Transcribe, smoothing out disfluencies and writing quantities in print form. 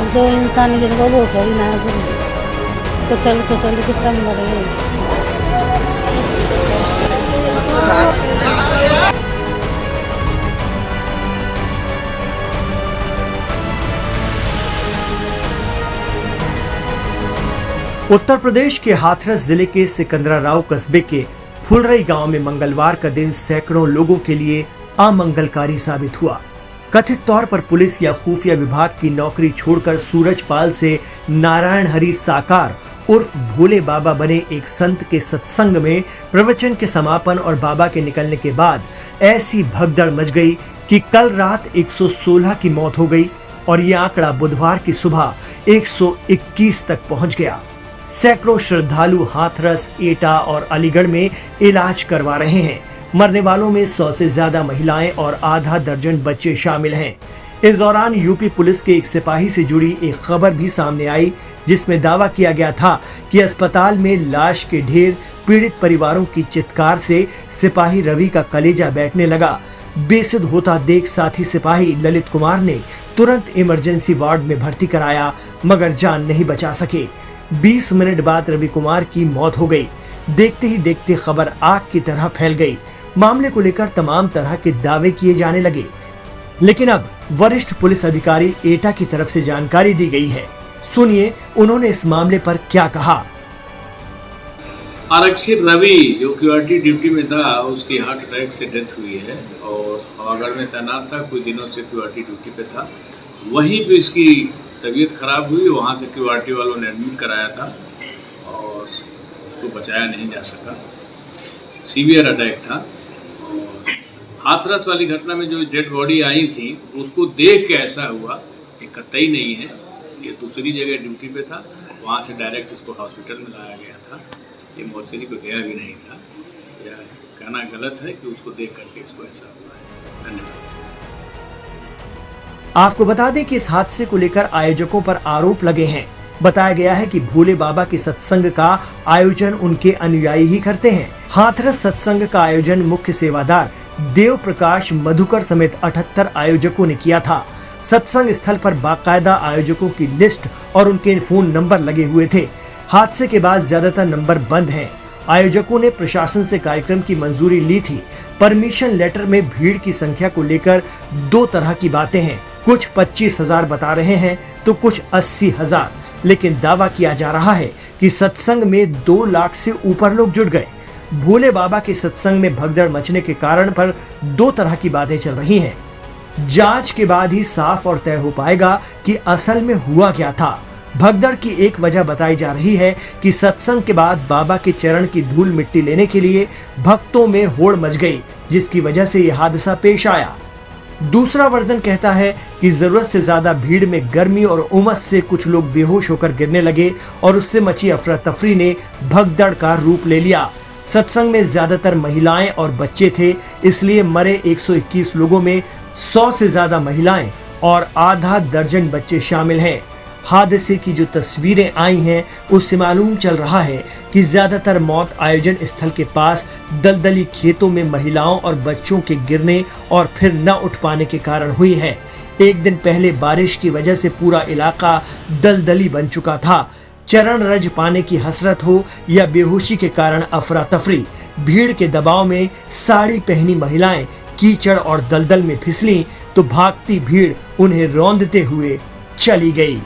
जो इंसान जिनको वो थोड़ी ना कुचल कुचल के सब मरे। उत्तर प्रदेश के हाथरस जिले के सिकंदराराव कस्बे के फुलरई गांव में मंगलवार का दिन सैकड़ों लोगों के लिए अमंगलकारी साबित हुआ। कथित तौर पर पुलिस या खुफिया विभाग की नौकरी छोड़कर सूरजपाल से नारायण हरि साकार उर्फ भोले बाबा बने एक संत के सत्संग में प्रवचन के समापन और बाबा के निकलने के बाद ऐसी भगदड़ मच गई कि कल रात 116 की मौत हो गई और यह आंकड़ा बुधवार की सुबह 121 तक पहुंच गया। सैकड़ों श्रद्धालु हाथरस, एटा और अलीगढ़ में इलाज करवा रहे हैं। मरने वालों में 100 से ज्यादा महिलाएं और आधा दर्जन बच्चे शामिल हैं। इस दौरान यूपी पुलिस के एक सिपाही से जुड़ी एक खबर भी सामने आई, जिसमें दावा किया गया था कि अस्पताल में लाश के ढेर, पीड़ित परिवारों की चित्कार से सिपाही रवि का कलेजा बैठने लगा। बेसुध होता देख साथी सिपाही ललित कुमार ने तुरंत इमरजेंसी वार्ड में भर्ती कराया, मगर जान नहीं बचा सके। 20 मिनट बाद रवि कुमार की मौत हो गई। देखते ही देखते खबर आग की तरह फैल गई। मामले को लेकर तमाम तरह के दावे किए जाने लगे, लेकिन अब वरिष्ठ पुलिस अधिकारी एटा की तरफ से जानकारी दी गई है। सुनिए उन्होंने इस मामले पर क्या कहा। आरक्षी रवि जो क्यूआरटी ड्यूटी में था, उसकी हार्ट अटैक से डेथ हुई है और हवागढ़ में तैनात था, कुछ दिनों से क्यूआरटी ड्यूटी पे था। वहीं पे इसकी तबीयत खराब हुई, वहाँ से क्यूआरटी वालों ने एडमिट कराया था और उसको बचाया नहीं जा सका। सीवियर अटैक था। और हाथरस वाली घटना में जो डेड बॉडी आई थी, उसको देख के ऐसा हुआ कि कतई नहीं है, ये दूसरी जगह ड्यूटी पे था, वहाँ से डायरेक्ट इसको हॉस्पिटल में लाया गया था। ये मोर्चरी को गया भी नहीं था। यह कहना गलत है कि उसको देख करके इसको ऐसा हुआ है। धन्यवाद। आपको बता दें कि इस हादसे को लेकर आयोजकों पर आरोप लगे हैं। बताया गया है कि भोले बाबा के सत्संग का आयोजन उनके अनुयायी ही करते हैं। हाथरस सत्संग का आयोजन मुख्य सेवादार देव प्रकाश मधुकर समेत 78 आयोजकों ने किया था। सत्संग स्थल पर बाकायदा आयोजकों की लिस्ट और उनके फोन नंबर लगे हुए थे। हादसे के बाद ज्यादातर नंबर बंद हैं। आयोजकों ने प्रशासन से कार्यक्रम की मंजूरी ली थी। परमिशन लेटर में भीड़ की संख्या को लेकर 2 तरह की बातें हैं। कुछ 25,000 बता रहे हैं तो कुछ 80,000, लेकिन दावा किया जा रहा है कि सत्संग में 2 लाख से ऊपर लोग जुट गए। भोले बाबा के सत्संग में भगदड़ मचने के कारण पर 2 तरह की बातें चल रही हैं। जांच के बाद ही साफ और तय हो पाएगा कि असल में हुआ क्या था। भगदड़ की एक वजह बताई जा रही है कि सत्संग के बाद बाबा के चरण की धूल मिट्टी लेने के लिए भक्तों में होड़ मच गई, जिसकी वजह से यह हादसा पेश आया। दूसरा वर्जन कहता है कि जरूरत से ज्यादा भीड़ में गर्मी और उमस से कुछ लोग बेहोश होकर गिरने लगे और उससे मची अफरा तफरी ने भगदड़ का रूप ले लिया। सत्संग में ज्यादातर महिलाएं और बच्चे थे, इसलिए मरे 121 लोगों में 100 से ज्यादा महिलाएं और आधा दर्जन बच्चे शामिल हैं। हादसे की जो तस्वीरें आई हैं, उससे मालूम चल रहा है कि ज्यादातर मौत आयोजन स्थल के पास दलदली खेतों में महिलाओं और बच्चों के गिरने और फिर न उठ पाने के कारण हुई है। एक दिन पहले बारिश की वजह से पूरा इलाका दलदली बन चुका था। चरण रज पाने की हसरत हो या बेहोशी के कारण अफरा तफरी, भीड़ के दबाव में साड़ी पहनी महिलाएं कीचड़ और दलदल में फिसली तो भागती भीड़ उन्हें रौंदते हुए चली गई।